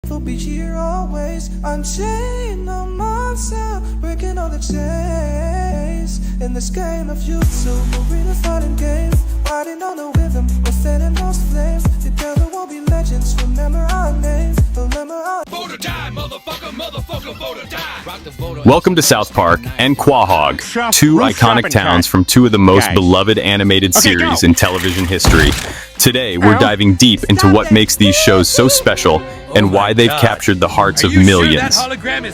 We'll be here always. Unchained on myself, breaking all the chains in this game of you. So we're in a fighting game, riding on the rhythm, we're fanning those flames. Together we'll be legends. Remember our names, remember our vote or die, motherfucker, vote or die. Rock the vote. Welcome to South Park and Quahog, two iconic towns from two of the most beloved animated series in television history. Today, we're diving deep into what makes these shows so special and why they've captured the hearts of millions.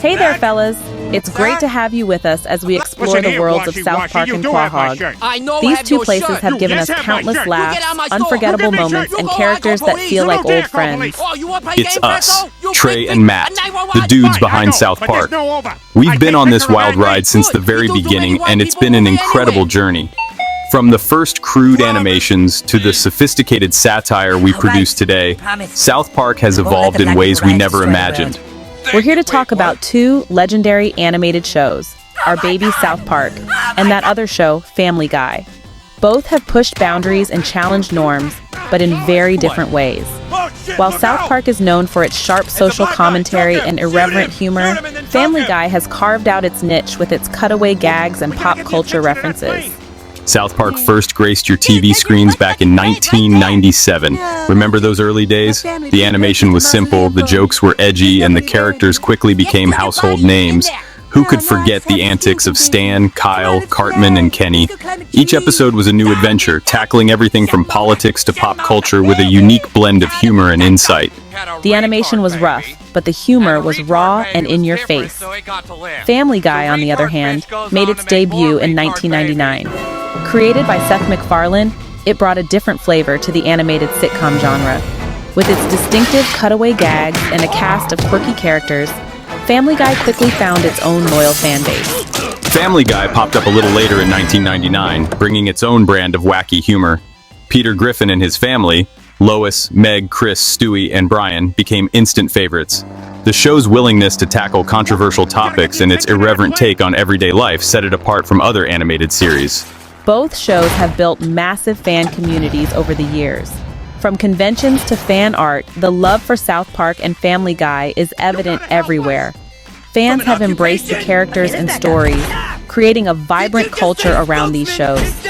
Hey there, fellas. It's great to have you with us as we explore the worlds of South Park and Quahog. These two places have given us countless laughs, unforgettable moments, and characters that feel like old friends. It's us, Trey and Matt, the dudes behind South Park. We've been on this wild ride since the very beginning, and it's been an incredible journey. From the first crude animations to the sophisticated satire we produce today, South Park has evolved in ways we never imagined. We're here to talk about two legendary animated shows, our baby South Park, and that other show, Family Guy. Both have pushed boundaries and challenged norms, but in very different ways. While South Park is known for its sharp social commentary and irreverent humor, Family Guy has carved out its niche with its cutaway gags and pop culture references. South Park first graced your TV screens back in 1997. Remember those early days? The animation was simple, the jokes were edgy, and the characters quickly became household names. Who could forget the antics of Stan, Kyle, Cartman, and Kenny? Each episode was a new adventure, tackling everything from politics to pop culture with a unique blend of humor and insight. The animation was rough, but the humor was raw and in your face. Family Guy, on the other hand, made its debut in 1999. Created by Seth MacFarlane, it brought a different flavor to the animated sitcom genre. With its distinctive cutaway gags and a cast of quirky characters, Family Guy quickly found its own loyal fan base. Family Guy popped up a little later in 1999, bringing its own brand of wacky humor. Peter Griffin and his family, Lois, Meg, Chris, Stewie, and Brian, became instant favorites. The show's willingness to tackle controversial topics and its irreverent take on everyday life set it apart from other animated series. Both shows have built massive fan communities over the years. From conventions to fan art, the love for South Park and Family Guy is evident everywhere. Fans have embraced the characters and stories, creating a vibrant culture around these shows.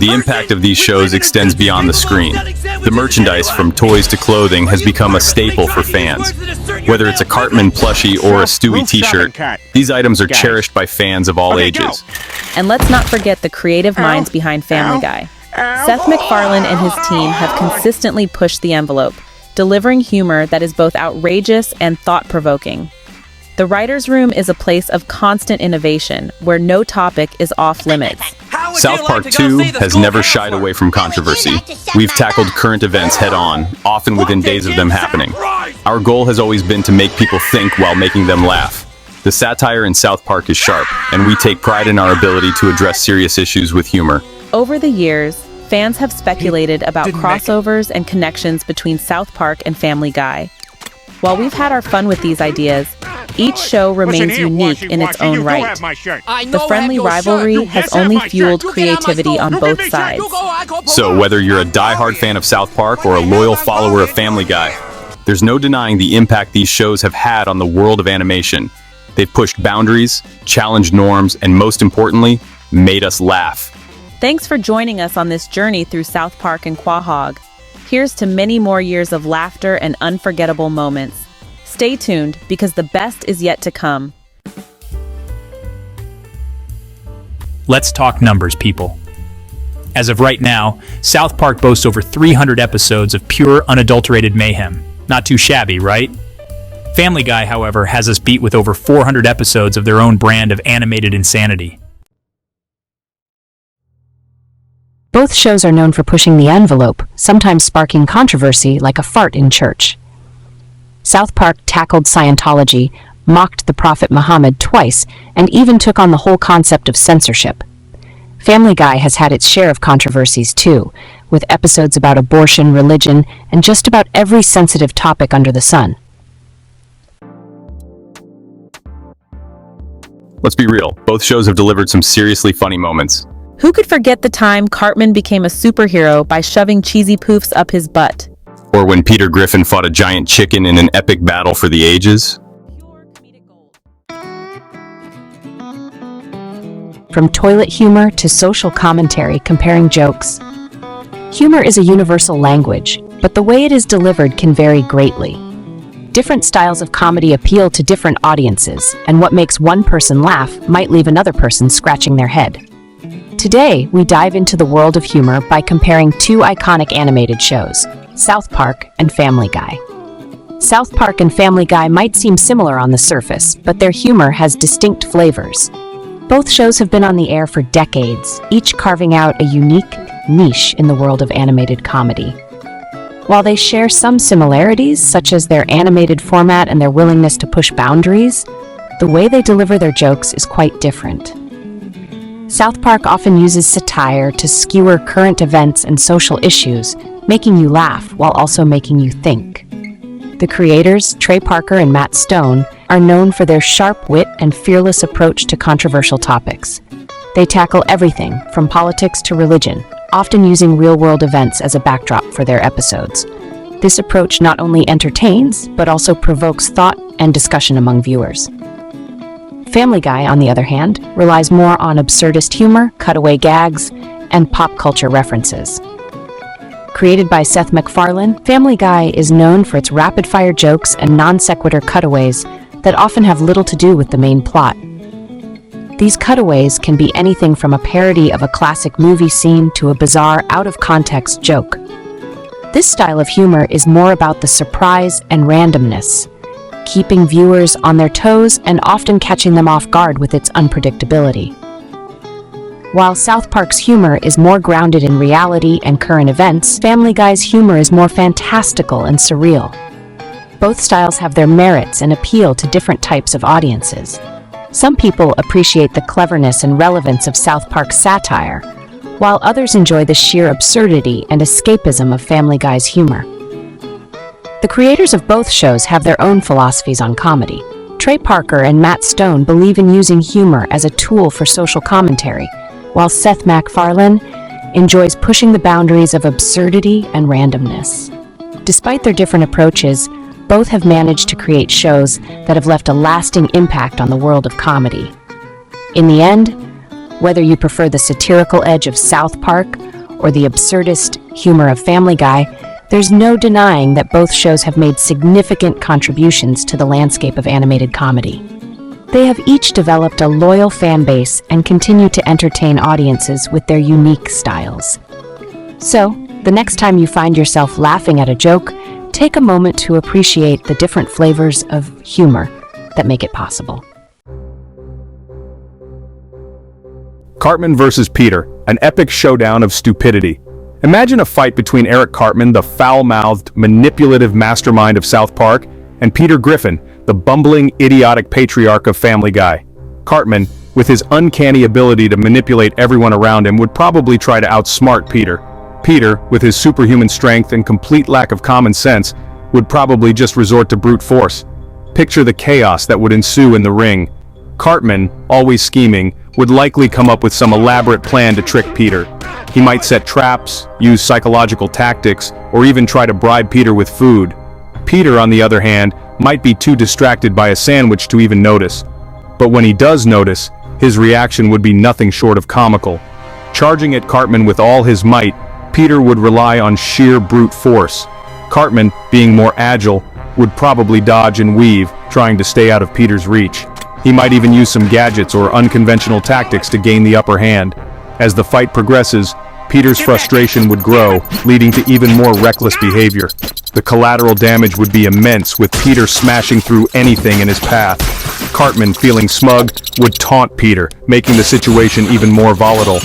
The impact of these shows extends beyond the screen. The merchandise, from toys to clothing, has become a staple for fans. Whether it's a Cartman plushie or a Stewie t-shirt, these items are cherished by fans of all ages. And let's not forget the creative minds behind Family Guy. Seth MacFarlane and his team have consistently pushed the envelope, delivering humor that is both outrageous and thought-provoking. The writer's room is a place of constant innovation, where no topic is off-limits. South Park 2 has never shied away from controversy. We've tackled current events head-on, often within days of them happening. Our goal has always been to make people think while making them laugh. The satire in South Park is sharp, and we take pride in our ability to address serious issues with humor. Over the years, fans have speculated about crossovers and connections between South Park and Family Guy. While we've had our fun with these ideas, each show remains unique in its own right. The friendly rivalry has only fueled creativity on both sides. So whether you're a die-hard fan of South Park or a loyal follower of Family Guy, there's no denying the impact these shows have had on the world of animation. They've pushed boundaries, challenged norms, and most importantly, made us laugh. Thanks for joining us on this journey through South Park and Quahog. Here's to many more years of laughter and unforgettable moments. Stay tuned, because the best is yet to come. Let's talk numbers, people. As of right now, South Park boasts over 300 episodes of pure, unadulterated mayhem. Not too shabby, right? Family Guy, however, has us beat with over 400 episodes of their own brand of animated insanity. Both shows are known for pushing the envelope, sometimes sparking controversy like a fart in church. South Park tackled Scientology, mocked the Prophet Muhammad twice, and even took on the whole concept of censorship. Family Guy has had its share of controversies too, with episodes about abortion, religion, and just about every sensitive topic under the sun. Let's be real, both shows have delivered some seriously funny moments. Who could forget the time Cartman became a superhero by shoving cheesy poofs up his butt? Or when Peter Griffin fought a giant chicken in an epic battle for the ages? From toilet humor to social commentary comparing jokes. Humor is a universal language, but the way it is delivered can vary greatly. Different styles of comedy appeal to different audiences, and what makes one person laugh might leave another person scratching their head. Today, we dive into the world of humor by comparing two iconic animated shows, South Park and Family Guy. South Park and Family Guy might seem similar on the surface, but their humor has distinct flavors. Both shows have been on the air for decades, each carving out a unique niche in the world of animated comedy. While they share some similarities, such as their animated format and their willingness to push boundaries, the way they deliver their jokes is quite different. South Park often uses satire to skewer current events and social issues, making you laugh while also making you think. The creators, Trey Parker and Matt Stone, are known for their sharp wit and fearless approach to controversial topics. They tackle everything from politics to religion, often using real-world events as a backdrop for their episodes. This approach not only entertains, but also provokes thought and discussion among viewers. Family Guy, on the other hand, relies more on absurdist humor, cutaway gags, and pop culture references. Created by Seth MacFarlane, Family Guy is known for its rapid-fire jokes and non-sequitur cutaways that often have little to do with the main plot. These cutaways can be anything from a parody of a classic movie scene to a bizarre, out-of-context joke. This style of humor is more about the surprise and randomness, keeping viewers on their toes and often catching them off guard with its unpredictability. While South Park's humor is more grounded in reality and current events, Family Guy's humor is more fantastical and surreal. Both styles have their merits and appeal to different types of audiences. Some people appreciate the cleverness and relevance of South Park's satire, while others enjoy the sheer absurdity and escapism of Family Guy's humor. The creators of both shows have their own philosophies on comedy. Trey Parker and Matt Stone believe in using humor as a tool for social commentary, while Seth MacFarlane enjoys pushing the boundaries of absurdity and randomness. Despite their different approaches, both have managed to create shows that have left a lasting impact on the world of comedy. In the end, whether you prefer the satirical edge of South Park or the absurdist humor of Family Guy, there's no denying that both shows have made significant contributions to the landscape of animated comedy. They have each developed a loyal fan base and continue to entertain audiences with their unique styles. So, the next time you find yourself laughing at a joke, take a moment to appreciate the different flavors of humor that make it possible. Cartman versus Peter, an epic showdown of stupidity. Imagine a fight between Eric Cartman, the foul-mouthed, manipulative mastermind of South Park, and Peter Griffin, the bumbling, idiotic patriarch of Family Guy. Cartman, with his uncanny ability to manipulate everyone around him, would probably try to outsmart Peter. Peter, with his superhuman strength and complete lack of common sense, would probably just resort to brute force. Picture the chaos that would ensue in the ring. Cartman, always scheming, would likely come up with some elaborate plan to trick Peter. He might set traps, use psychological tactics, or even try to bribe Peter with food. Peter, on the other hand, might be too distracted by a sandwich to even notice. But when he does notice, his reaction would be nothing short of comical. Charging at Cartman with all his might, Peter would rely on sheer brute force. Cartman, being more agile, would probably dodge and weave, trying to stay out of Peter's reach. He might even use some gadgets or unconventional tactics to gain the upper hand. As the fight progresses, Peter's frustration would grow, leading to even more reckless behavior. The collateral damage would be immense, with Peter smashing through anything in his path. Cartman, feeling smug, would taunt Peter, making the situation even more volatile.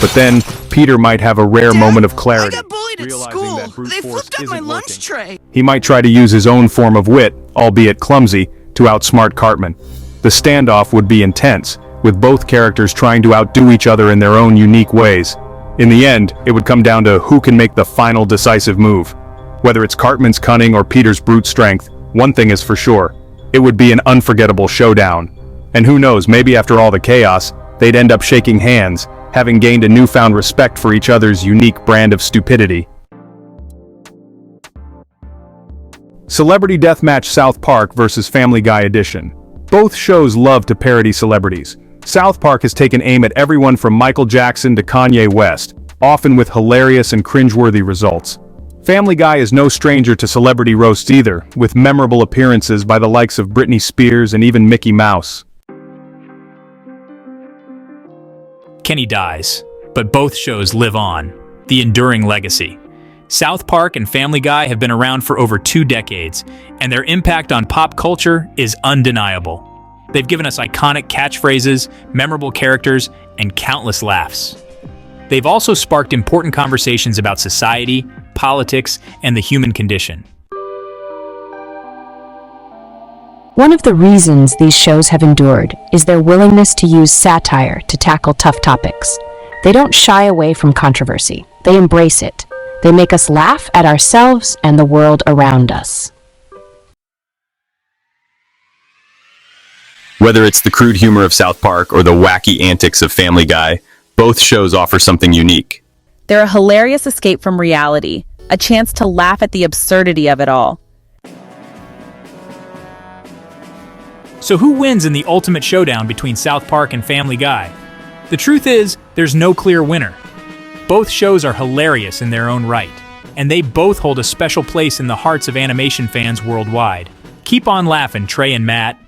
But then, Peter might have a rare moment of clarity, I got bullied at realizing school. that brute They force flipped up my isn't lunch working. tray. He might try to use his own form of wit, albeit clumsy, to outsmart Cartman. The standoff would be intense, with both characters trying to outdo each other in their own unique ways. In the end, it would come down to who can make the final decisive move. Whether it's Cartman's cunning or Peter's brute strength, one thing is for sure: it would be an unforgettable showdown. And who knows, maybe after all the chaos, they'd end up shaking hands, having gained a newfound respect for each other's unique brand of stupidity. Celebrity Deathmatch South Park vs. Family Guy Edition. Both shows love to parody celebrities. South Park has taken aim at everyone from Michael Jackson to Kanye West, often with hilarious and cringeworthy results. Family Guy is no stranger to celebrity roasts either, with memorable appearances by the likes of Britney Spears and even Mickey Mouse. Kenny dies, but both shows live on, the enduring legacy. South Park and Family Guy have been around for over 2 decades, and their impact on pop culture is undeniable. They've given us iconic catchphrases, memorable characters, and countless laughs. They've also sparked important conversations about society, politics, and the human condition. One of the reasons these shows have endured is their willingness to use satire to tackle tough topics. They don't shy away from controversy. They embrace it. They make us laugh at ourselves and the world around us. Whether it's the crude humor of South Park or the wacky antics of Family Guy, both shows offer something unique. They're a hilarious escape from reality, a chance to laugh at the absurdity of it all. So who wins in the ultimate showdown between South Park and Family Guy? The truth is, there's no clear winner. Both shows are hilarious in their own right, and they both hold a special place in the hearts of animation fans worldwide. Keep on laughing, Trey and Matt.